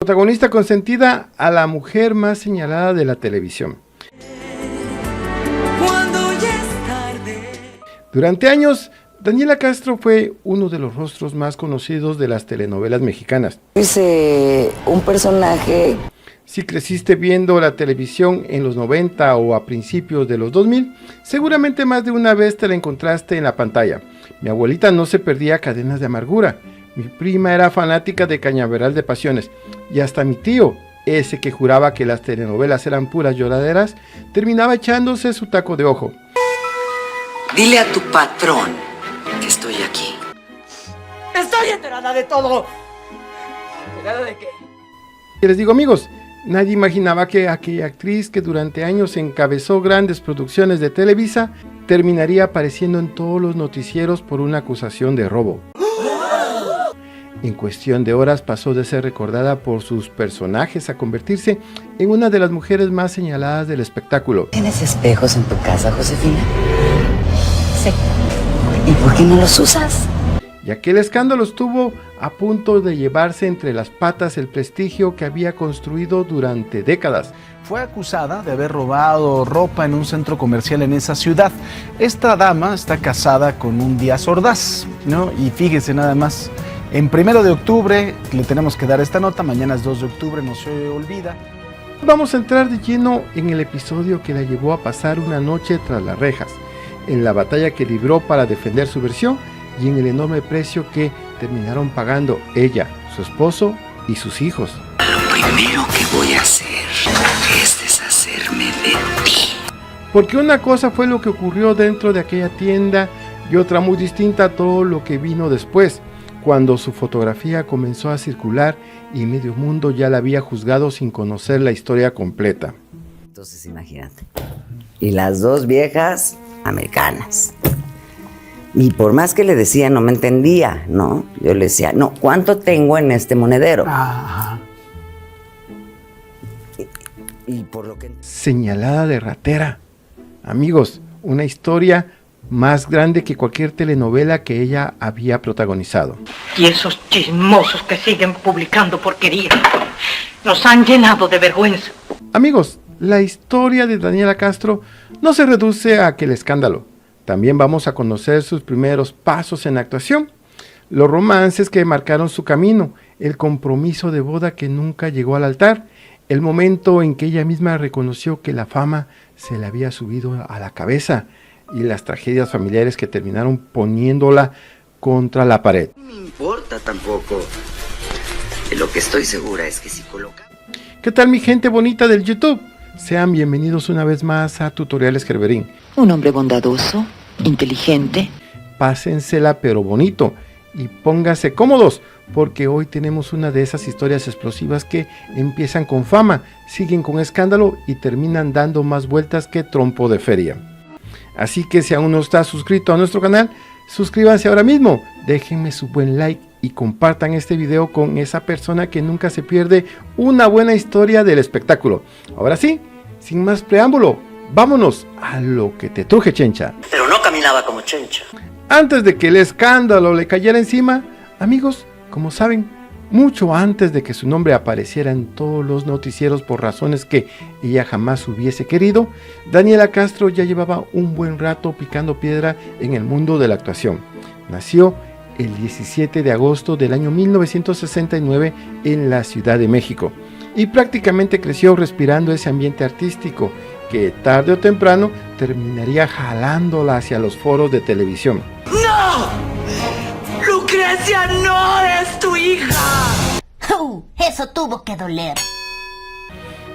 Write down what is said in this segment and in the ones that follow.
protagonista consentida a la mujer más señalada de la televisión. Durante años, Daniela Castro fue uno de los rostros más conocidos de las telenovelas mexicanas. Hice un personaje. Si creciste viendo la televisión en los 90 o a principios de los 2000, seguramente más de una vez te la encontraste en la pantalla. Mi abuelita no se perdía Cadenas de Amargura. Mi prima era fanática de Cañaveral de Pasiones. Y hasta mi tío, ese que juraba que las telenovelas eran puras lloraderas, terminaba echándose su taco de ojo. Dile a tu patrón que estoy aquí. Estoy enterada de todo. ¿Enterada de qué? Y les digo, amigos, nadie imaginaba que aquella actriz que durante años encabezó grandes producciones de Televisa terminaría apareciendo en todos los noticieros por una acusación de robo. En cuestión de horas pasó de ser recordada por sus personajes a convertirse en una de las mujeres más señaladas del espectáculo. ¿Tienes espejos en tu casa, Josefina? Sí. ¿Y por qué no los usas? Y aquel escándalo estuvo a punto de llevarse entre las patas el prestigio que había construido durante décadas. Fue acusada de haber robado ropa en un centro comercial en esa ciudad. Esta dama está casada con un Díaz Ordaz, ¿no? Y fíjese nada más, en 1 de octubre le tenemos que dar esta nota, mañana es 2 de octubre, no se olvida. Vamos a entrar de lleno en el episodio que la llevó a pasar una noche tras las rejas, en la batalla que libró para defender su versión y en el enorme precio que terminaron pagando ella, su esposo y sus hijos. Lo primero que voy a hacer es deshacerme de ti. Porque una cosa fue lo que ocurrió dentro de aquella tienda y otra muy distinta a todo lo que vino después, cuando su fotografía comenzó a circular y medio mundo ya la había juzgado sin conocer la historia completa. Entonces imagínate, y las dos viejas americanas. Y por más que le decía, no me entendía, ¿no? Yo le decía, no, ¿cuánto tengo en este monedero? Ajá. Y por lo que... Señalada de ratera. Amigos, una historia más grande que cualquier telenovela que ella había protagonizado. Y esos chismosos que siguen publicando porquería nos han llenado de vergüenza. Amigos, la historia de Daniela Castro no se reduce a aquel escándalo. También vamos a conocer sus primeros pasos en actuación, los romances que marcaron su camino, el compromiso de boda que nunca llegó al altar, el momento en que ella misma reconoció que la fama se le había subido a la cabeza y las tragedias familiares que terminaron poniéndola contra la pared. No me importa tampoco. Lo que estoy segura es que si coloca... ¿Qué tal mi gente bonita del YouTube? Sean bienvenidos una vez más a Tutoriales Gerberín. Un hombre bondadoso, inteligente. Pásensela pero bonito y pónganse cómodos porque hoy tenemos una de esas historias explosivas que empiezan con fama, siguen con escándalo y terminan dando más vueltas que trompo de feria. Así que si aún no está suscrito a nuestro canal, suscríbanse ahora mismo, déjenme su buen like y compartan este video con esa persona que nunca se pierde una buena historia del espectáculo. Ahora sí, sin más preámbulo, vámonos a lo que te truje, Chencha. Pero no caminaba como Chencha. Antes de que el escándalo le cayera encima, amigos, como saben, mucho antes de que su nombre apareciera en todos los noticieros por razones que ella jamás hubiese querido, Daniela Castro ya llevaba un buen rato picando piedra en el mundo de la actuación. Nació el 17 de agosto del año 1969 en la Ciudad de México y prácticamente creció respirando ese ambiente artístico que tarde o temprano terminaría jalándola hacia los foros de televisión. ¡No! ¡Lucrecia no es tu hija! Eso tuvo que doler.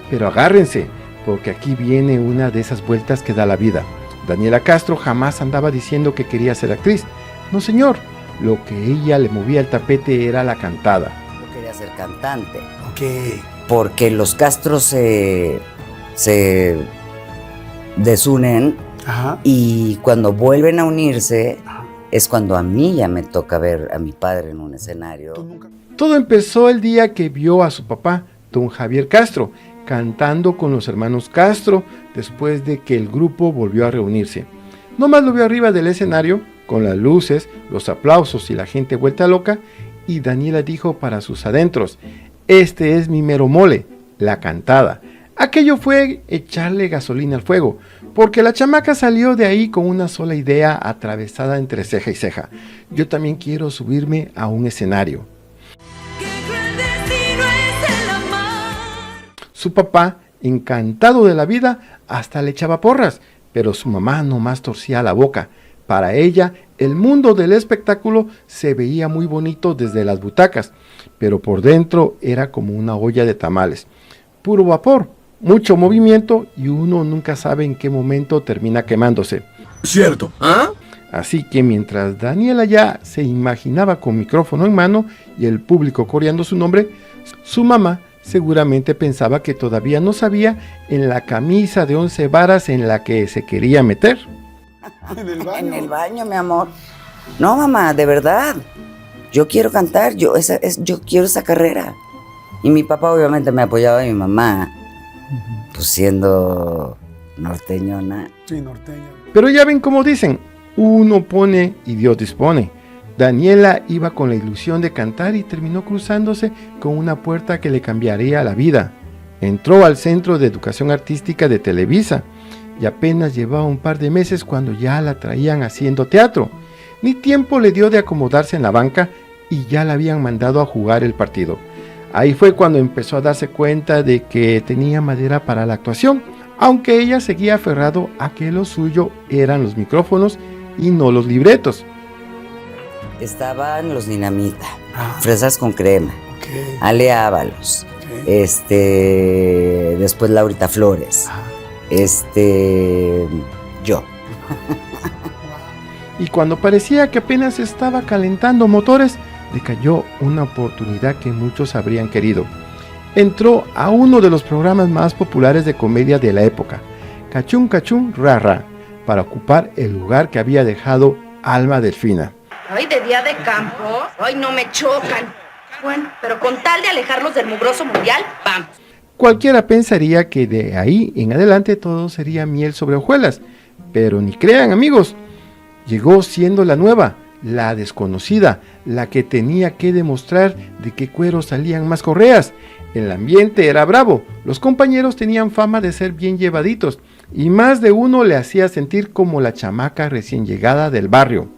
Pero agárrense, porque aquí viene una de esas vueltas que da la vida. Daniela Castro jamás andaba diciendo que quería ser actriz. No, señor. Lo que ella le movía el tapete era la cantada. Yo quería ser cantante. Ok. Porque los Castros se desunen. Ajá. Y cuando vuelven a unirse es cuando a mí ya me toca ver a mi padre en un escenario. Todo empezó el día que vio a su papá, don Javier Castro, cantando con los hermanos Castro después de que el grupo volvió a reunirse. Nomás lo vio arriba del escenario, con las luces, los aplausos y la gente vuelta loca, y Daniela dijo para sus adentros: Este es mi mero mole, la cantada. Aquello fue echarle gasolina al fuego, porque la chamaca salió de ahí con una sola idea atravesada entre ceja y ceja. Yo también quiero subirme a un escenario. Su papá, encantado de la vida, hasta le echaba porras, pero su mamá nomás torcía la boca. Para ella, el mundo del espectáculo se veía muy bonito desde las butacas, pero por dentro era como una olla de tamales. Puro vapor, mucho movimiento y uno nunca sabe en qué momento termina quemándose. Cierto, ¿ah? Así que mientras Daniela ya se imaginaba con micrófono en mano y el público coreando su nombre, su mamá seguramente pensaba que todavía no sabía en la camisa de 11 varas en la que se quería meter. En el baño, mi amor. No, mamá, de verdad. Yo quiero cantar, yo quiero esa carrera. Y mi papá obviamente me apoyaba y mi mamá, pues siendo norteñona. Sí, norteña. Pero ya ven cómo dicen, uno pone y Dios dispone. Daniela iba con la ilusión de cantar y terminó cruzándose con una puerta que le cambiaría la vida. Entró al Centro de Educación Artística de Televisa y apenas llevaba un par de meses cuando ya la traían haciendo teatro. Ni tiempo le dio de acomodarse en la banca y ya la habían mandado a jugar el partido. Ahí fue cuando empezó a darse cuenta de que tenía madera para la actuación, aunque ella seguía aferrado a que lo suyo eran los micrófonos y no los libretos. Estaban los Dinamita, Fresas con Crema, Okay. Ale Ábalos, Okay. Después Laurita Flores, yo. Y cuando parecía que apenas estaba calentando motores, le cayó una oportunidad que muchos habrían querido. Entró a uno de los programas más populares de comedia de la época, Cachún Cachún Ra Ra, para ocupar el lugar que había dejado Alma Delfina. Ay, de día de campo. Ay, no me chocan. Bueno, pero con tal de alejarlos del mugroso mundial, vamos. Cualquiera pensaría que de ahí en adelante todo sería miel sobre hojuelas, pero ni crean, amigos. Llegó siendo la nueva, la desconocida, la que tenía que demostrar de qué cuero salían más correas. El ambiente era bravo, los compañeros tenían fama de ser bien llevaditos y más de uno le hacía sentir como la chamaca recién llegada del barrio.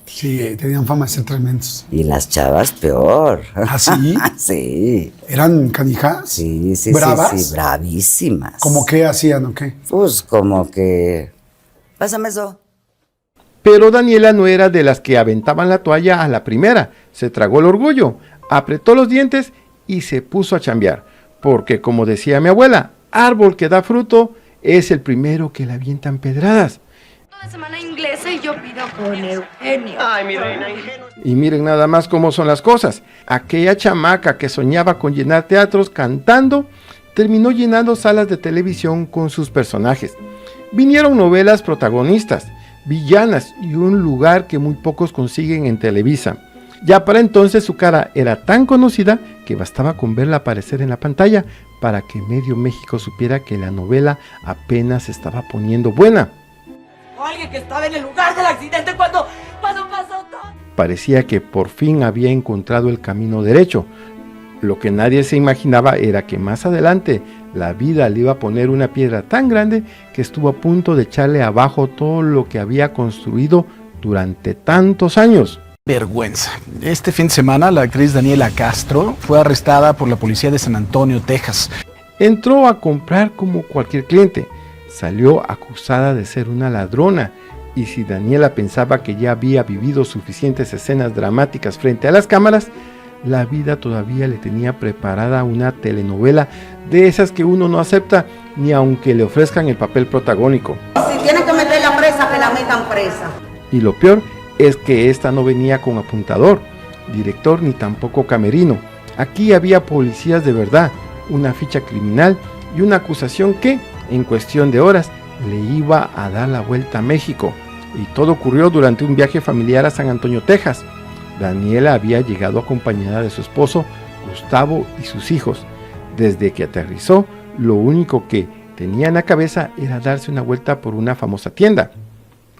Sí, tenían fama de ser tremendos. Y las chavas peor. ¿Ah, sí? Sí. ¿Eran canijas? Sí, ¿Bravas? sí, bravísimas. ¿Cómo qué hacían o qué? Pues como que... Pásame eso. Pero Daniela no era de las que aventaban la toalla a la primera, se tragó el orgullo, apretó los dientes y se puso a chambear, porque como decía mi abuela, árbol que da fruto es el primero que le avientan pedradas. Toda semana inglesa y yo pido con Eugenio. Ay, mi reina ingenua. Y miren nada más cómo son las cosas, aquella chamaca que soñaba con llenar teatros cantando, terminó llenando salas de televisión con sus personajes. Vinieron novelas protagonistas, villanas y un lugar que muy pocos consiguen en Televisa. Ya para entonces su cara era tan conocida que bastaba con verla aparecer en la pantalla para que medio México supiera que la novela apenas se estaba poniendo buena. O alguien que estaba en el lugar del accidente cuando pasó todo. Parecía que por fin había encontrado el camino derecho. Lo que nadie se imaginaba era que más adelante la vida le iba a poner una piedra tan grande que estuvo a punto de echarle abajo todo lo que había construido durante tantos años. Vergüenza. Este fin de semana la actriz Daniela Castro fue arrestada por la policía de San Antonio, Texas. Entró a comprar como cualquier cliente. Salió acusada de ser una ladrona. Y si Daniela pensaba que ya había vivido suficientes escenas dramáticas frente a las cámaras, la vida todavía le tenía preparada una telenovela de esas que uno no acepta ni aunque le ofrezcan el papel protagónico. Si tienen que meter la presa, que la metan presa. Y lo peor es que esta no venía con apuntador, director ni tampoco camerino. Aquí había policías de verdad, una ficha criminal y una acusación que, en cuestión de horas, le iba a dar la vuelta a México. Y todo ocurrió durante un viaje familiar a San Antonio, Texas. Daniela había llegado acompañada de su esposo, Gustavo, y sus hijos. Desde que aterrizó, lo único que tenía en la cabeza era darse una vuelta por una famosa tienda.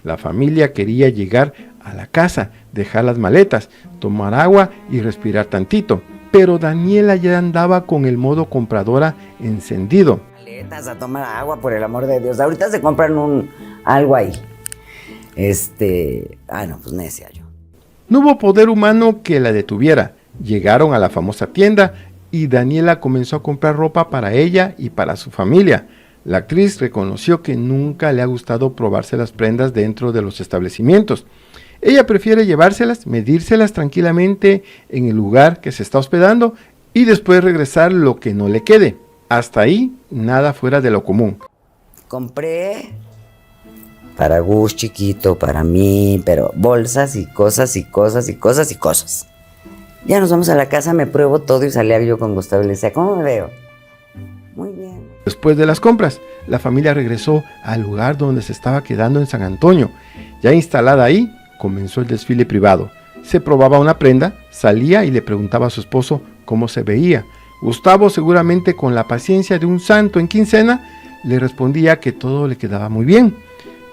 La familia quería llegar a la casa, dejar las maletas, tomar agua y respirar tantito. pero Daniela ya andaba con el modo compradora encendido. Maletas a tomar agua, por el amor de Dios. Ahorita se compran algo ahí. No, pues necia yo. No hubo poder humano que la detuviera. Llegaron a la famosa tienda y Daniela comenzó a comprar ropa para ella y para su familia. La actriz reconoció que nunca le ha gustado probarse las prendas dentro de los establecimientos. Ella prefiere llevárselas, medírselas tranquilamente en el lugar que se está hospedando y después regresar lo que no le quede. Hasta ahí, nada fuera de lo común. Compré para Gus chiquito, para mí, pero bolsas y cosas y cosas y cosas y cosas. Ya nos vamos a la casa, me pruebo todo y salía yo con Gustavo y le decía, ¿cómo me veo? Muy bien. Después de las compras, la familia regresó al lugar donde se estaba quedando en San Antonio. Ya instalada ahí, comenzó el desfile privado. Se probaba una prenda, salía y le preguntaba a su esposo cómo se veía. Gustavo, seguramente con la paciencia de un santo en quincena, le respondía que todo le quedaba muy bien.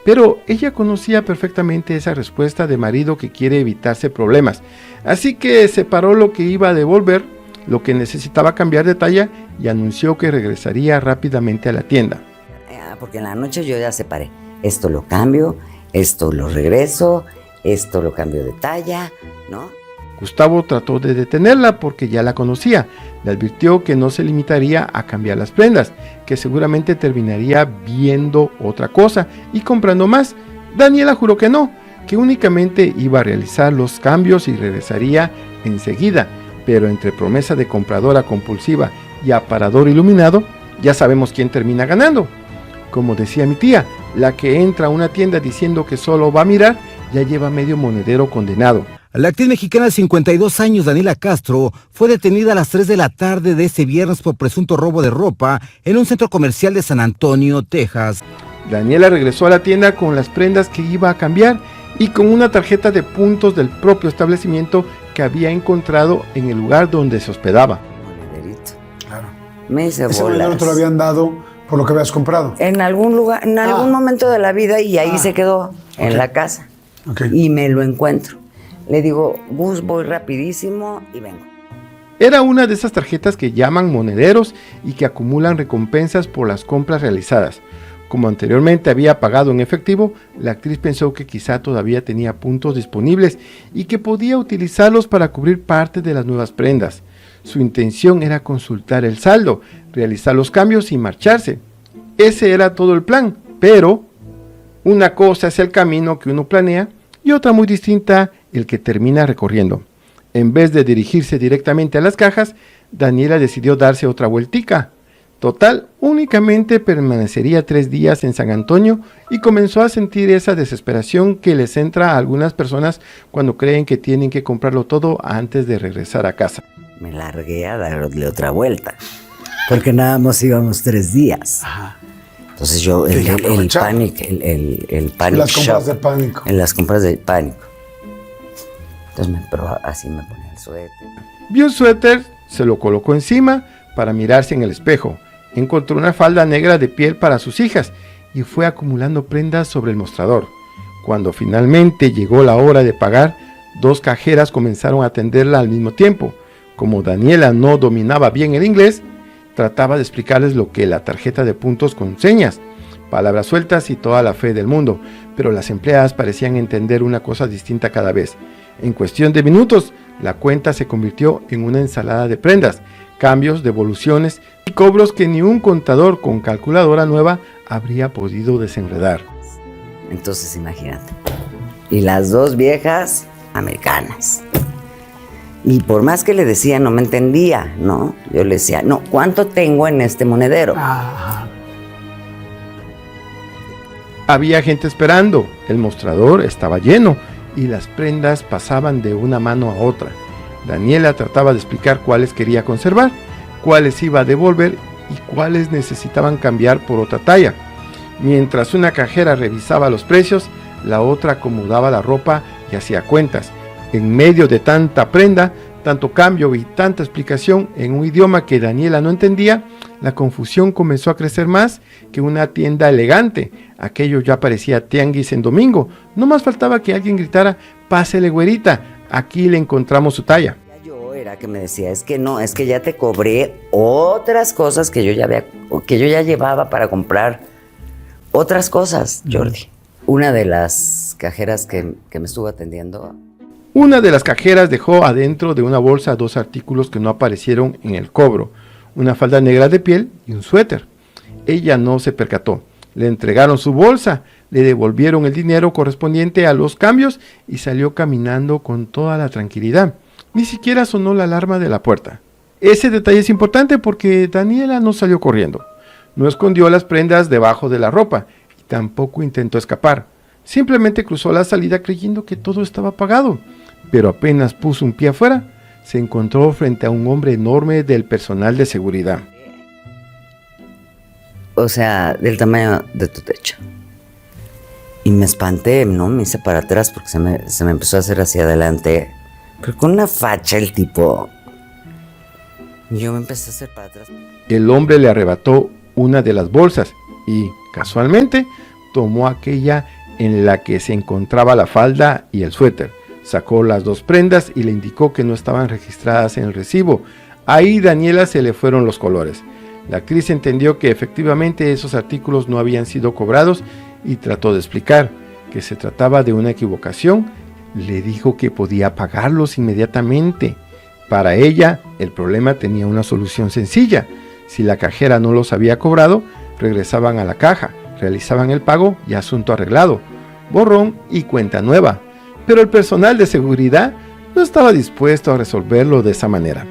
Pero ella conocía perfectamente esa respuesta de marido que quiere evitarse problemas. Así que separó lo que iba a devolver, lo que necesitaba cambiar de talla y anunció que regresaría rápidamente a la tienda. Porque en la noche yo ya separé. Esto lo cambio, esto lo regreso, esto lo cambio de talla, ¿no? Gustavo trató de detenerla porque ya la conocía. Le advirtió que no se limitaría a cambiar las prendas, que seguramente terminaría viendo otra cosa y comprando más. Daniela juró que no, que únicamente iba a realizar los cambios y regresaría enseguida. Pero entre promesa de compradora compulsiva y aparador iluminado, ya sabemos quién termina ganando. Como decía mi tía, la que entra a una tienda diciendo que solo va a mirar, ya lleva medio monedero condenado. La actriz mexicana de 52 años, Daniela Castro, fue detenida a las 3 de la tarde de este viernes por presunto robo de ropa en un centro comercial de San Antonio, Texas. Daniela regresó a la tienda con las prendas que iba a cambiar y con una tarjeta de puntos del propio establecimiento que había encontrado en el lugar donde se hospedaba. Monederito. Claro. Me hice Ese bolas. monedero te lo habían dado por lo que habías comprado. En algún lugar, en algún momento de la vida y ahí se quedó, en la casa. Y me lo encuentro. Le digo, Gus, voy rapidísimo y vengo. Era una de esas tarjetas que llaman monederos y que acumulan recompensas por las compras realizadas. Como anteriormente había pagado en efectivo, la actriz pensó que quizá todavía tenía puntos disponibles y que podía utilizarlos para cubrir parte de las nuevas prendas. Su intención era consultar el saldo, realizar los cambios y marcharse. Ese era todo el plan, pero una cosa es el camino que uno planea y otra muy distinta el que termina recorriendo. En vez de dirigirse directamente a las cajas, Daniela decidió darse otra vueltica. Total, únicamente permanecería 3 días en San Antonio y comenzó a sentir esa desesperación que les entra a algunas personas cuando creen que tienen que comprarlo todo antes de regresar a casa. Me largué a darle otra vuelta, porque nada más íbamos 3 días. Ajá. Entonces yo, el pánico, el pánico. En las compras de pánico. En las compras de pánico. Entonces así me ponía el suéter. Vio un suéter, se lo colocó encima para mirarse en el espejo. Encontró una falda negra de piel para sus hijas y fue acumulando prendas sobre el mostrador. Cuando finalmente llegó la hora de pagar, 2 cajeras comenzaron a atenderla al mismo tiempo. Como Daniela no dominaba bien el inglés, trataba de explicarles lo que la tarjeta de puntos con señas, palabras sueltas y toda la fe del mundo, pero las empleadas parecían entender una cosa distinta cada vez. En cuestión de minutos, la cuenta se convirtió en una ensalada de prendas, cambios, devoluciones y cobros que ni un contador con calculadora nueva habría podido desenredar. Entonces imagínate. Y las 2 viejas americanas. Y por más que le decía, no me entendía, ¿no? Yo le decía, no, ¿cuánto tengo en este monedero? Ajá. Había gente esperando, el mostrador estaba lleno y las prendas pasaban de una mano a otra. Daniela trataba de explicar cuáles quería conservar, cuáles iba a devolver y cuáles necesitaban cambiar por otra talla. Mientras una cajera revisaba los precios, la otra acomodaba la ropa y hacía cuentas. En medio de tanta prenda, tanto cambio y tanta explicación en un idioma que Daniela no entendía, la confusión comenzó a crecer más que una tienda elegante. Aquello ya parecía tianguis en domingo. No más faltaba que alguien gritara, pásele güerita, aquí le encontramos su talla. era que me decía, es que no, es que ya te cobré otras cosas que yo ya llevaba para comprar otras cosas, Jordi. Una de las cajeras que me estuvo atendiendo. Una de las cajeras dejó adentro de una bolsa 2 artículos que no aparecieron en el cobro, una falda negra de piel y un suéter. Ella no se percató. Le entregaron su bolsa, le devolvieron el dinero correspondiente a los cambios y salió caminando con toda la tranquilidad. Ni siquiera sonó la alarma de la puerta. Ese detalle es importante porque Daniela no salió corriendo. No escondió las prendas debajo de la ropa y tampoco intentó escapar. Simplemente cruzó la salida creyendo que todo estaba pagado. Pero apenas puso un pie afuera, se encontró frente a un hombre enorme del personal de seguridad. O sea, del tamaño de tu techo. Y me espanté, ¿no? Me hice para atrás porque se me empezó a hacer hacia adelante. Pero con una facha el tipo. Y yo me empecé a hacer para atrás. El hombre le arrebató una de las bolsas y, casualmente, tomó aquella en la que se encontraba la falda y el suéter. Sacó las 2 prendas y le indicó que no estaban registradas en el recibo. Ahí Daniela se le fueron los colores. La actriz entendió que efectivamente esos artículos no habían sido cobrados y trató de explicar que se trataba de una equivocación. Le dijo que podía pagarlos inmediatamente. Para ella, el problema tenía una solución sencilla. Si la cajera no los había cobrado, regresaban a la caja, realizaban el pago y asunto arreglado. Borrón y cuenta nueva. Pero el personal de seguridad no estaba dispuesto a resolverlo de esa manera.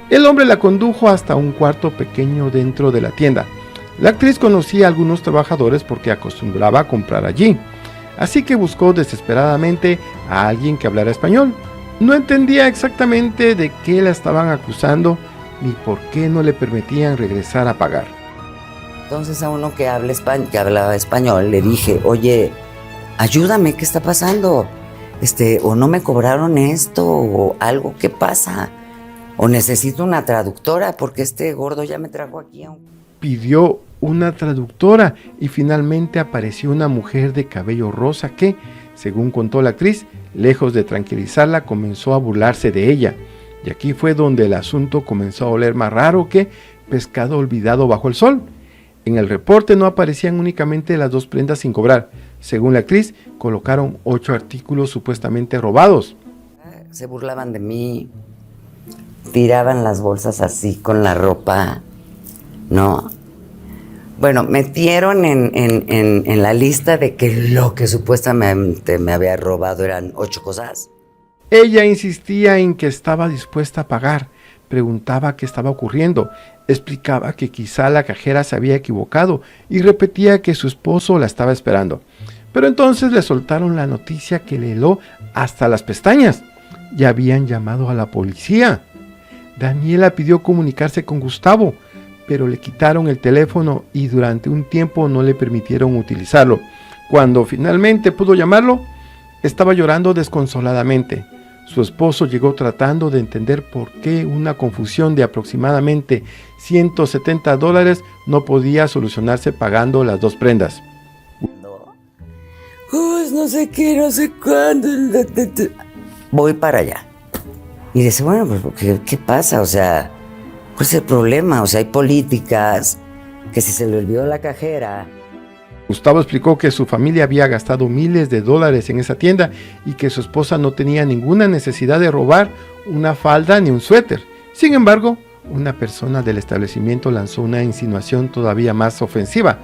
El hombre la condujo hasta un cuarto pequeño dentro de la tienda. La actriz conocía a algunos trabajadores porque acostumbraba a comprar allí, así que buscó desesperadamente a alguien que hablara español. No entendía exactamente de qué la estaban acusando ni por qué no le permitían regresar a pagar. Entonces a uno que hablaba español le dije, oye, ayúdame, ¿qué está pasando? O no me cobraron esto, o algo, ¿qué pasa? O necesito una traductora porque este gordo ya me trajo aquí. Pidió una traductora y finalmente apareció una mujer de cabello rosa que, según contó la actriz, lejos de tranquilizarla, comenzó a burlarse de ella. Y aquí fue donde el asunto comenzó a oler más raro que pescado olvidado bajo el sol. En el reporte no aparecían únicamente las 2 prendas sin cobrar. Según la actriz, colocaron 8 artículos supuestamente robados. Se burlaban de mí. Tiraban las bolsas así con la ropa, ¿no? Bueno, metieron en la lista de que lo que supuestamente me había robado eran 8 cosas. Ella insistía en que estaba dispuesta a pagar, preguntaba qué estaba ocurriendo, explicaba que quizá la cajera se había equivocado y repetía que su esposo la estaba esperando. Pero entonces le soltaron la noticia que le heló hasta las pestañas. Ya habían llamado a la policía. Daniela pidió comunicarse con Gustavo, pero le quitaron el teléfono y durante un tiempo no le permitieron utilizarlo. Cuando finalmente pudo llamarlo, estaba llorando desconsoladamente. Su esposo llegó tratando de entender por qué una confusión de aproximadamente $170 no podía solucionarse pagando las 2 prendas. No sé qué, no sé cuándo. Voy para allá. Y dice, bueno, pues, ¿qué pasa? O sea, ¿cuál es el problema? O sea, hay políticas, que si se le olvidó la cajera. Gustavo explicó que su familia había gastado miles de dólares en esa tienda y que su esposa no tenía ninguna necesidad de robar una falda ni un suéter. Sin embargo, una persona del establecimiento lanzó una insinuación todavía más ofensiva,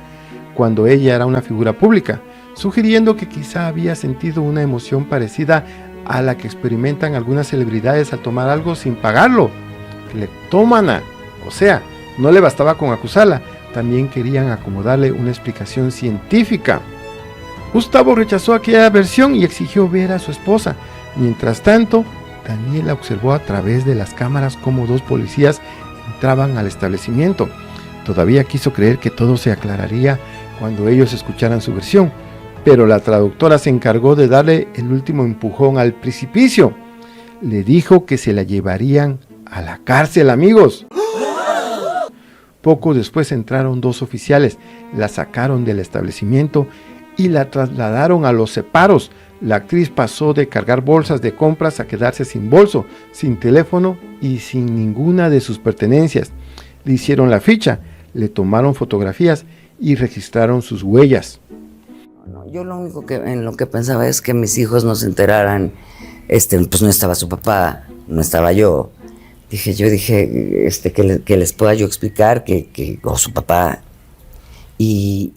cuando ella era una figura pública, sugiriendo que quizá había sentido una emoción parecida a la que experimentan algunas celebridades al tomar algo sin pagarlo. Cleptómana. O sea, no le bastaba con acusarla, también querían acomodarle una explicación científica. Gustavo rechazó aquella versión y exigió ver a su esposa. Mientras tanto, Daniela observó a través de las cámaras cómo 2 policías entraban al establecimiento. Todavía quiso creer que todo se aclararía cuando ellos escucharan su versión, pero la traductora se encargó de darle el último empujón al precipicio. Le dijo que se la llevarían a la cárcel, amigos. Poco después entraron 2 oficiales, la sacaron del establecimiento y la trasladaron a los separos. La actriz pasó de cargar bolsas de compras a quedarse sin bolso, sin teléfono y sin ninguna de sus pertenencias. Le hicieron la ficha, le tomaron fotografías y registraron sus huellas. Yo lo único en lo que pensaba es que mis hijos no se enteraran, pues no estaba su papá, no estaba yo. Yo dije que les pueda yo explicar o su papá. Y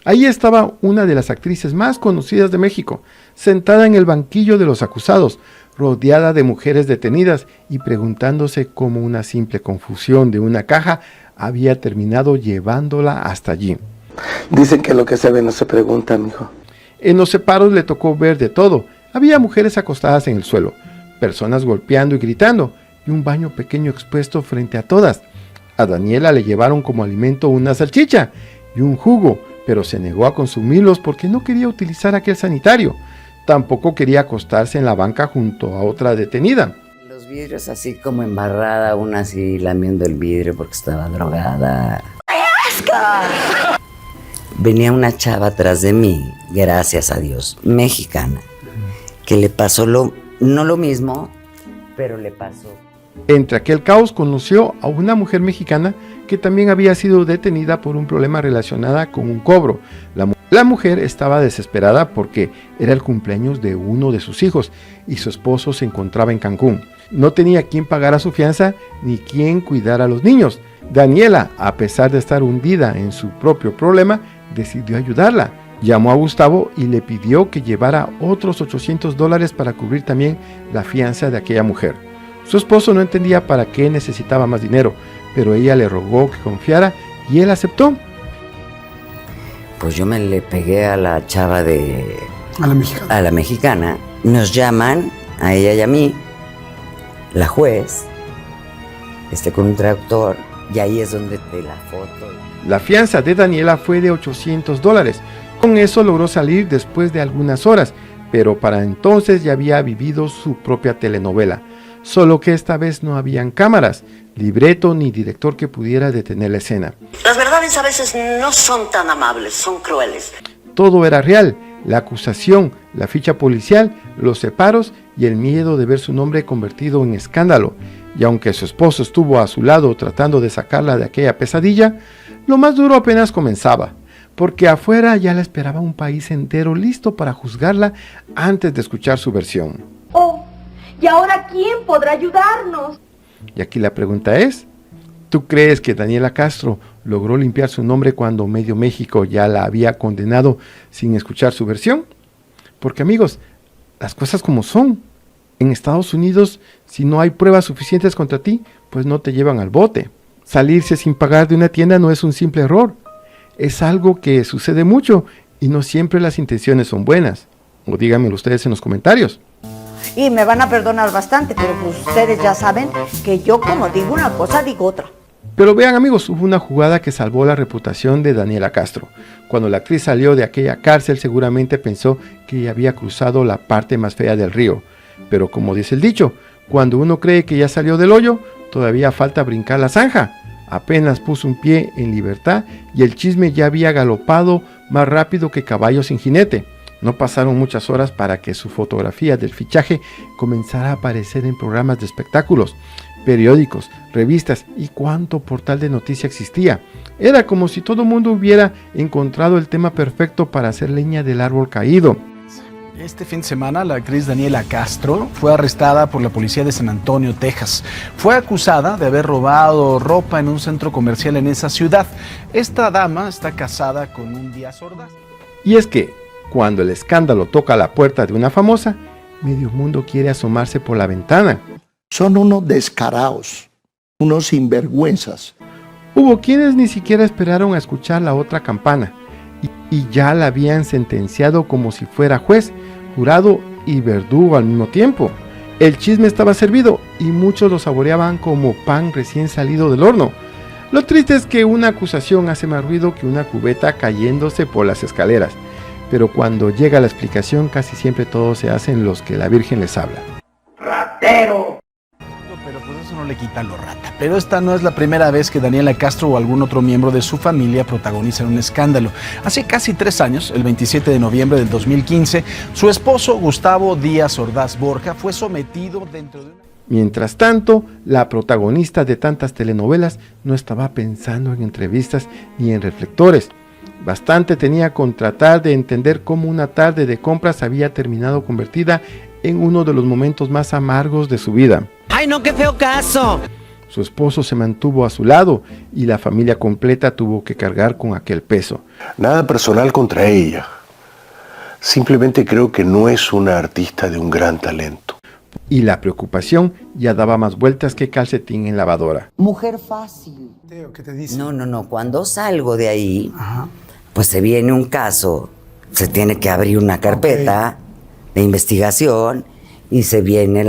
ahí estaba una de las actrices más conocidas de México, sentada en el banquillo de los acusados, rodeada de mujeres detenidas y preguntándose cómo una simple confusión de una caja había terminado llevándola hasta allí. Dicen que lo que se ve no se pregunta, mijo. En los separos le tocó ver de todo. Había mujeres acostadas en el suelo, personas golpeando y gritando, y un baño pequeño expuesto frente a todas. A Daniela le llevaron como alimento una salchicha y un jugo, pero se negó a consumirlos porque no quería utilizar aquel sanitario. Tampoco quería acostarse en la banca junto a otra detenida. Los vidrios así como embarrada, una así lamiendo el vidrio porque estaba drogada. ¡Asco! Venía una chava atrás de mí, gracias a Dios, mexicana, que le pasó no lo mismo, pero le pasó. Entre aquel caos conoció a una mujer mexicana que también había sido detenida por un problema relacionado con un cobro. La mujer estaba desesperada porque era el cumpleaños de uno de sus hijos y su esposo se encontraba en Cancún. No tenía quien pagara su fianza ni quien cuidara a los niños. Daniela, a pesar de estar hundida en su propio problema, decidió ayudarla. Llamó a Gustavo y le pidió que llevara otros $800 para cubrir también la fianza de aquella mujer. Su esposo no entendía para qué necesitaba más dinero, pero ella le rogó que confiara y él aceptó. Pues yo me le pegué a la chava A la mexicana. Nos llaman, a ella y a mí, la juez, con un traductor, y ahí es donde te la foto. La fianza de Daniela fue de $800. Con eso logró salir después de algunas horas, pero para entonces ya había vivido su propia telenovela. Solo que esta vez no habían cámaras, libreto ni director que pudiera detener la escena. Las verdades a veces no son tan amables, son crueles. Todo era real, la acusación, la ficha policial, los separos y el miedo de ver su nombre convertido en escándalo. Y aunque su esposo estuvo a su lado tratando de sacarla de aquella pesadilla, lo más duro apenas comenzaba, porque afuera ya la esperaba un país entero listo para juzgarla antes de escuchar su versión. Oh, ¿y ahora quién podrá ayudarnos? Y aquí la pregunta es, ¿tú crees que Daniela Castro logró limpiar su nombre cuando medio México ya la había condenado sin escuchar su versión? Porque amigos, las cosas como son. En Estados Unidos, si no hay pruebas suficientes contra ti, pues no te llevan al bote. Salirse sin pagar de una tienda no es un simple error. Es algo que sucede mucho y no siempre las intenciones son buenas. O díganmelo ustedes en los comentarios. Y me van a perdonar bastante, pero pues ustedes ya saben que yo como digo una cosa, digo otra. Pero vean amigos, hubo una jugada que salvó la reputación de Daniela Castro. Cuando la actriz salió de aquella cárcel seguramente pensó que había cruzado la parte más fea del río. Pero como dice el dicho, cuando uno cree que ya salió del hoyo, todavía falta brincar la zanja. Apenas puso un pie en libertad y el chisme ya había galopado más rápido que caballo sin jinete. No pasaron muchas horas para que su fotografía del fichaje comenzara a aparecer en programas de espectáculos, periódicos, revistas y cuánto portal de noticia existía. Era como si todo el mundo hubiera encontrado el tema perfecto para hacer leña del árbol caído. Este fin de semana, la actriz Daniela Castro fue arrestada por la policía de San Antonio, Texas. Fue acusada de haber robado ropa en un centro comercial en esa ciudad. Esta dama está casada con un Díaz Ordaz. Y es que, cuando el escándalo toca la puerta de una famosa, medio mundo quiere asomarse por la ventana. Son unos descarados, unos sinvergüenzas. Hubo quienes ni siquiera esperaron a escuchar la otra campana y ya la habían sentenciado como si fuera juez, jurado y verdugo al mismo tiempo. El chisme estaba servido y muchos lo saboreaban como pan recién salido del horno. Lo triste es que una acusación hace más ruido que una cubeta cayéndose por las escaleras, pero cuando llega la explicación casi siempre todos se hacen los que la Virgen les habla. ¡Ratero! Pero pues eso no le quita lo rata. Pero esta no es la primera vez que Daniela Castro o algún otro miembro de su familia protagonizan un escándalo. Hace casi 3 años, el 27 de noviembre del 2015, su esposo Gustavo Díaz Ordaz Borja fue sometido dentro de una... Mientras tanto, la protagonista de tantas telenovelas no estaba pensando en entrevistas ni en reflectores. Bastante tenía con tratar de entender cómo una tarde de compras había terminado convertida en uno de los momentos más amargos de su vida. ¡Ay, no, qué feo caso! Su esposo se mantuvo a su lado y la familia completa tuvo que cargar con aquel peso. Nada personal contra ella. Simplemente creo que no es una artista de un gran talento. Y la preocupación ya daba más vueltas que calcetín en lavadora. Mujer fácil. ¿Qué te dice? No. Cuando salgo de ahí, pues se viene un caso, se tiene que abrir una carpeta de investigación y se viene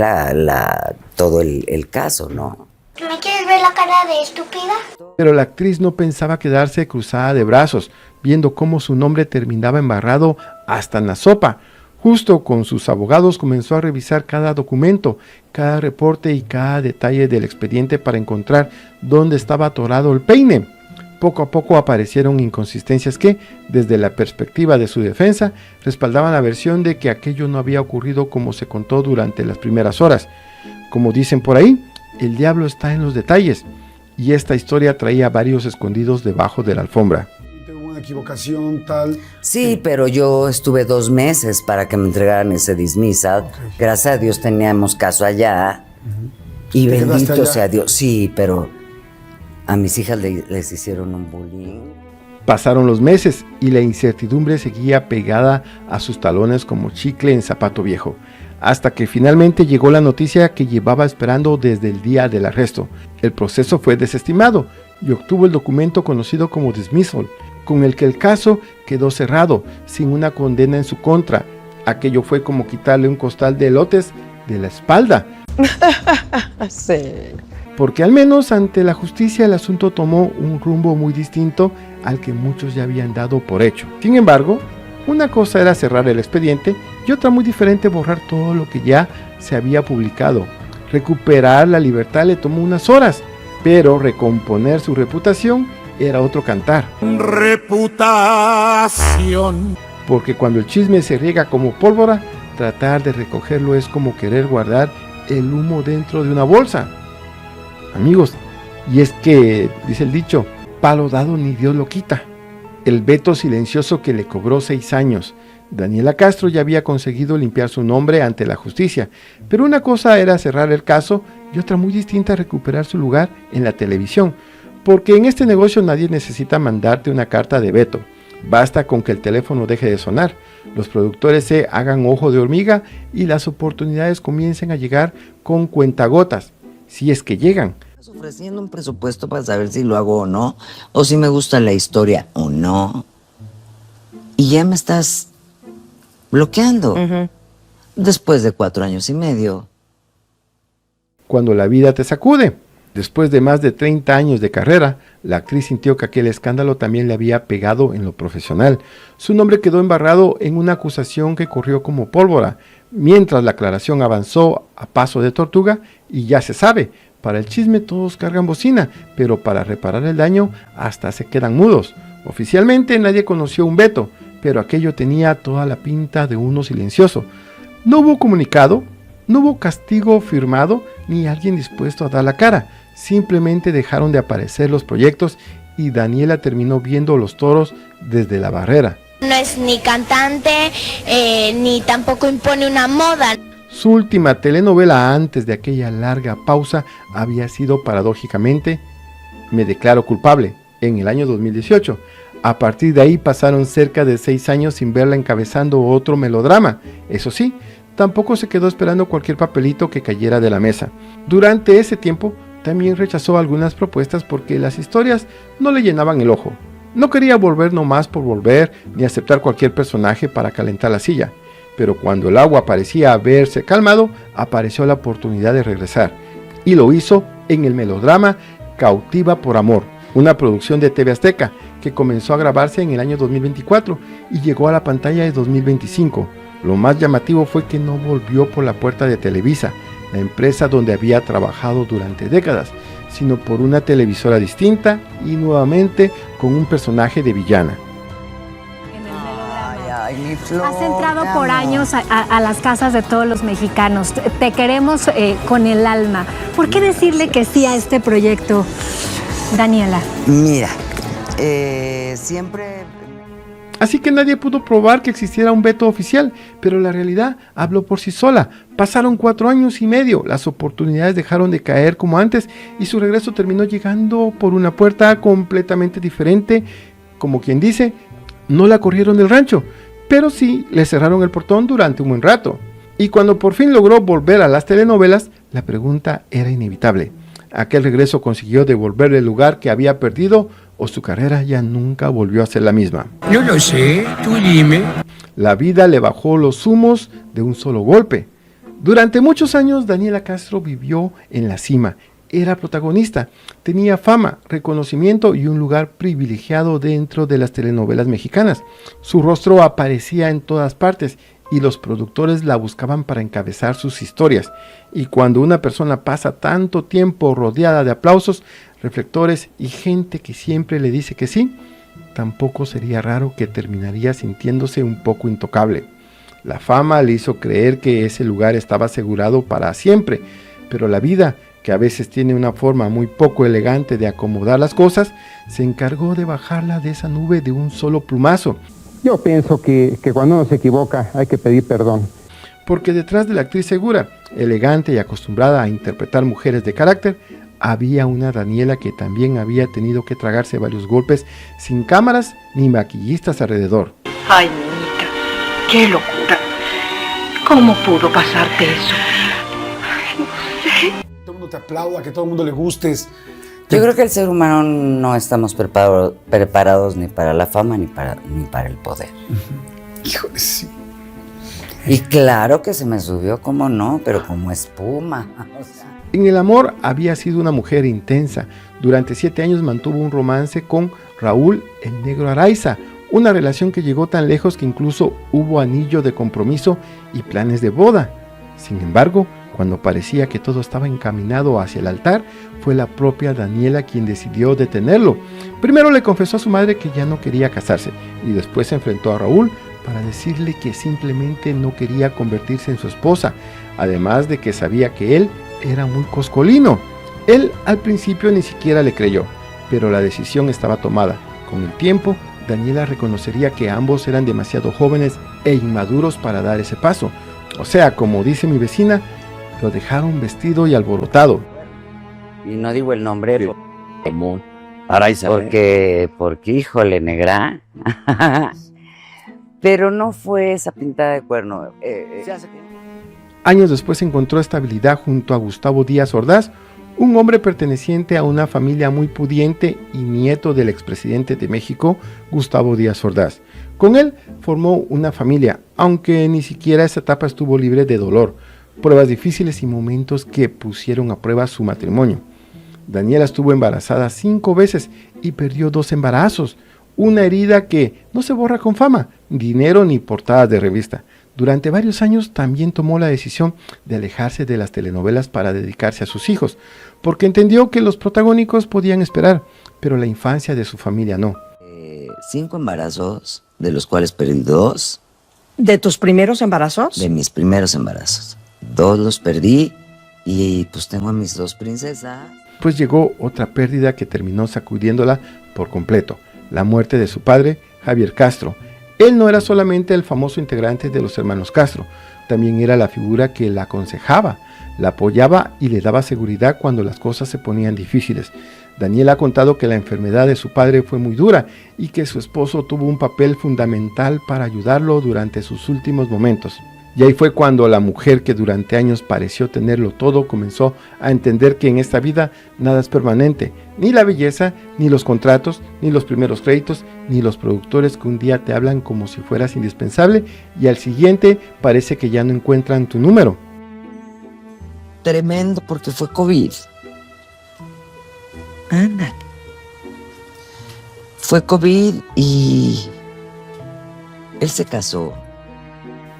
todo el caso, ¿no? ¿Me quieres ver la cara de estúpida? Pero la actriz no pensaba quedarse cruzada de brazos, viendo cómo su nombre terminaba embarrado hasta en la sopa. Justo con sus abogados comenzó a revisar cada documento, cada reporte y cada detalle del expediente para encontrar dónde estaba atorado el peine. Poco a poco aparecieron inconsistencias que, desde la perspectiva de su defensa, respaldaban la versión de que aquello no había ocurrido como se contó durante las primeras horas. Como dicen por ahí, el diablo está en los detalles, y esta historia traía varios escondidos debajo de la alfombra. Una equivocación tal. Sí, pero yo estuve 2 meses para que me entregaran ese dismissal. Gracias a Dios teníamos caso allá. Y bendito sea Dios. Sí, pero a mis hijas les hicieron un bullying. Pasaron los meses y la incertidumbre seguía pegada a sus talones como chicle en zapato viejo, hasta que finalmente llegó la noticia que llevaba esperando desde el día del arresto. El proceso fue desestimado y obtuvo el documento conocido como dismissal, con el que el caso quedó cerrado, sin una condena en su contra. Aquello fue como quitarle un costal de elotes de la espalda. Sí. Porque al menos ante la justicia el asunto tomó un rumbo muy distinto al que muchos ya habían dado por hecho. Sin embargo, una cosa era cerrar el expediente y otra muy diferente borrar todo lo que ya se había publicado. Recuperar la libertad le tomó unas horas, pero recomponer su reputación era otro cantar. Reputación. Porque cuando el chisme se riega como pólvora, tratar de recogerlo es como querer guardar el humo dentro de una bolsa. Amigos, y es que, dice el dicho, palo dado ni Dios lo quita. El veto silencioso que le cobró 6 años. Daniela Castro ya había conseguido limpiar su nombre ante la justicia, pero una cosa era cerrar el caso y otra muy distinta recuperar su lugar en la televisión. Porque en este negocio nadie necesita mandarte una carta de veto. Basta con que el teléfono deje de sonar, los productores se hagan ojo de hormiga y las oportunidades comiencen a llegar con cuentagotas, si es que llegan. Estás ofreciendo un presupuesto para saber si lo hago o no, o si me gusta la historia o no. Y ya me estás bloqueando. Después de 4 años y medio. Cuando la vida te sacude. Después de más de 30 años de carrera, la actriz sintió que aquel escándalo también le había pegado en lo profesional. Su nombre quedó embarrado en una acusación que corrió como pólvora, mientras la aclaración avanzó a paso de tortuga y ya se sabe, para el chisme todos cargan bocina, pero para reparar el daño hasta se quedan mudos. Oficialmente nadie conoció un veto, pero aquello tenía toda la pinta de uno silencioso. No hubo comunicado, no hubo castigo firmado, ni alguien dispuesto a dar la cara. Simplemente dejaron de aparecer los proyectos y Daniela terminó viendo los toros desde la barrera. No es ni cantante, ni tampoco impone una moda. Su última telenovela antes de aquella larga pausa había sido paradójicamente Me declaro culpable, en el año 2018. A partir de ahí pasaron cerca de 6 años sin verla encabezando otro melodrama. Eso sí, tampoco se quedó esperando cualquier papelito que cayera de la mesa. Durante ese tiempo, también rechazó algunas propuestas porque las historias no le llenaban el ojo. No quería volver nomás por volver, ni aceptar cualquier personaje para calentar la silla. Pero cuando el agua parecía haberse calmado, apareció la oportunidad de regresar. Y lo hizo en el melodrama Cautiva por Amor, una producción de TV Azteca que comenzó a grabarse en el año 2024 y llegó a la pantalla de 2025. Lo más llamativo fue que no volvió por la puerta de Televisa. la empresa donde había trabajado durante décadas, sino por una televisora distinta y nuevamente con un personaje de villana. Has entrado por años a las casas de todos los mexicanos. Te queremos con el alma. ¿Por qué decirle que sí a este proyecto, Daniela? Mira, siempre... Así que nadie pudo probar que existiera un veto oficial, pero la realidad habló por sí sola. Pasaron 4 años y medio, las oportunidades dejaron de caer como antes y su regreso terminó llegando por una puerta completamente diferente. Como quien dice, no la corrieron del rancho, pero sí le cerraron el portón durante un buen rato. Y cuando por fin logró volver a las telenovelas, la pregunta era inevitable. ¿Aquel regreso consiguió devolverle el lugar que había perdido o su carrera ya nunca volvió a ser la misma? No lo sé, tú dime. La vida le bajó los humos de un solo golpe. Durante muchos años Daniela Castro vivió en la cima. Era protagonista, tenía fama, reconocimiento y un lugar privilegiado dentro de las telenovelas mexicanas. Su rostro aparecía en todas partes y los productores la buscaban para encabezar sus historias. Y cuando una persona pasa tanto tiempo rodeada de aplausos, reflectores y gente que siempre le dice que sí, tampoco sería raro que terminaría sintiéndose un poco intocable. La fama le hizo creer que ese lugar estaba asegurado para siempre, pero la vida, que a veces tiene una forma muy poco elegante de acomodar las cosas, se encargó de bajarla de esa nube de un solo plumazo. Yo pienso que cuando uno se equivoca hay que pedir perdón. Porque detrás de la actriz segura, elegante y acostumbrada a interpretar mujeres de carácter, había una Daniela que también había tenido que tragarse varios golpes sin cámaras ni maquillistas alrededor. Ay, niñita, qué locura. ¿Cómo pudo pasarte eso? Todo el mundo te aplauda, que todo el mundo le gustes. Yo creo que el ser humano no estamos preparados ni para la fama ni para el poder. Híjole, sí. Y claro que se me subió, como no, pero como espuma. O sea. En el amor había sido una mujer intensa. Durante 7 años mantuvo un romance con Raúl el Negro Araiza, una relación que llegó tan lejos que incluso hubo anillo de compromiso y planes de boda. Sin embargo, cuando parecía que todo estaba encaminado hacia el altar, fue la propia Daniela quien decidió detenerlo. Primero le confesó a su madre que ya no quería casarse y después se enfrentó a Raúl para decirle que simplemente no quería convertirse en su esposa, además de que sabía que él era muy coscolino. Él al principio ni siquiera le creyó, pero la decisión estaba tomada. Con el tiempo, Daniela reconocería que ambos eran demasiado jóvenes e inmaduros para dar ese paso. O sea, como dice mi vecina, lo dejaron vestido y alborotado. Y no digo el nombre común. Araiza, porque híjole, negra. Pero no fue esa pintada de cuerno. Años después encontró estabilidad junto a Gustavo Díaz Ordaz, un hombre perteneciente a una familia muy pudiente y nieto del expresidente de México, Gustavo Díaz Ordaz. Con él formó una familia, aunque ni siquiera esa etapa estuvo libre de dolor, pruebas difíciles y momentos que pusieron a prueba su matrimonio. Daniela estuvo embarazada 5 veces y perdió 2 embarazos, una herida que no se borra con fama, dinero ni portadas de revista. Durante varios años también tomó la decisión de alejarse de las telenovelas para dedicarse a sus hijos, porque entendió que los protagónicos podían esperar, pero la infancia de su familia no. 5 embarazos, de los cuales perdí 2. ¿De tus primeros embarazos? De mis primeros embarazos. 2 los perdí y pues tengo a mis 2 princesas. Pues llegó otra pérdida que terminó sacudiéndola por completo, la muerte de su padre, Javier Castro. Él no era solamente el famoso integrante de los hermanos Castro, también era la figura que la aconsejaba, la apoyaba y le daba seguridad cuando las cosas se ponían difíciles. Daniela ha contado que la enfermedad de su padre fue muy dura y que su esposo tuvo un papel fundamental para ayudarlo durante sus últimos momentos. Y ahí fue cuando la mujer que durante años pareció tenerlo todo comenzó a entender que en esta vida nada es permanente, ni la belleza, ni los contratos, ni los primeros créditos, ni los productores que un día te hablan como si fueras indispensable y al siguiente parece que ya no encuentran tu número. Tremendo, porque fue COVID. Anda. Fue COVID y él se casó.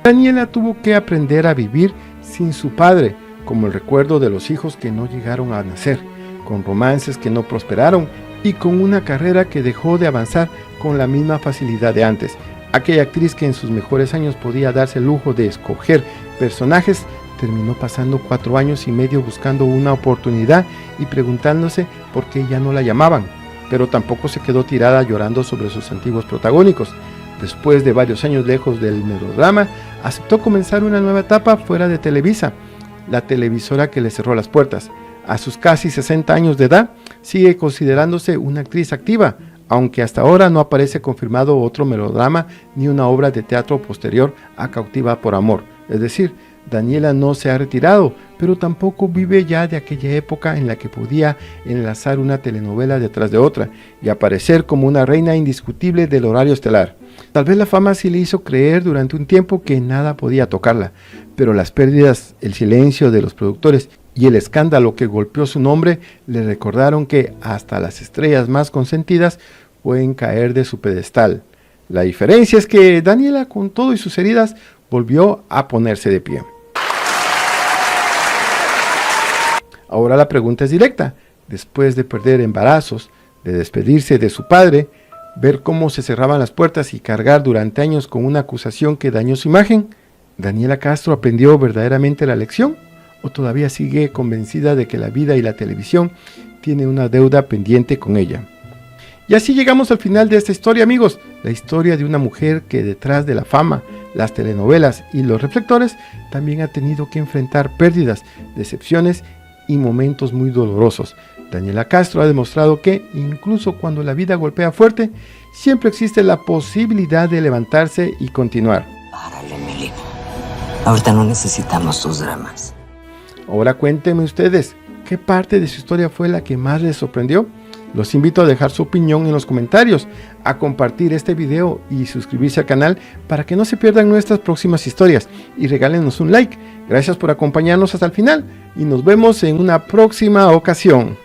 Daniela tuvo que aprender a vivir sin su padre, como el recuerdo de los hijos que no llegaron a nacer, con romances que no prosperaron y con una carrera que dejó de avanzar con la misma facilidad de antes. Aquella actriz que en sus mejores años podía darse el lujo de escoger personajes, terminó pasando 4 años y medio buscando una oportunidad y preguntándose por qué ya no la llamaban, pero tampoco se quedó tirada llorando sobre sus antiguos protagónicos. Después de varios años lejos del melodrama, aceptó comenzar una nueva etapa fuera de Televisa, la televisora que le cerró las puertas. A sus casi 60 años de edad, sigue considerándose una actriz activa, aunque hasta ahora no aparece confirmado otro melodrama ni una obra de teatro posterior a Cautiva por Amor. Es decir, Daniela no se ha retirado, pero tampoco vive ya de aquella época en la que podía enlazar una telenovela detrás de otra y aparecer como una reina indiscutible del horario estelar. Tal vez la fama sí le hizo creer durante un tiempo que nada podía tocarla, pero las pérdidas, el silencio de los productores y el escándalo que golpeó su nombre le recordaron que hasta las estrellas más consentidas pueden caer de su pedestal. La diferencia es que Daniela, con todo y sus heridas, volvió a ponerse de pie. Ahora la pregunta es directa. Después de perder embarazos, de despedirse de su padre, ver cómo se cerraban las puertas y cargar durante años con una acusación que dañó su imagen, ¿Daniela Castro aprendió verdaderamente la lección? ¿O todavía sigue convencida de que la vida y la televisión tienen una deuda pendiente con ella? Y así llegamos al final de esta historia, amigos. La historia de una mujer que detrás de la fama, las telenovelas y los reflectores también ha tenido que enfrentar pérdidas, decepciones y momentos muy dolorosos. Daniela Castro ha demostrado que, incluso cuando la vida golpea fuerte, siempre existe la posibilidad de levantarse y continuar. Párale, Melina. Ahorita no necesitamos tus dramas. Ahora cuéntenme ustedes, ¿qué parte de su historia fue la que más les sorprendió? Los invito a dejar su opinión en los comentarios, a compartir este video y suscribirse al canal para que no se pierdan nuestras próximas historias y regálenos un like. Gracias por acompañarnos hasta el final y nos vemos en una próxima ocasión.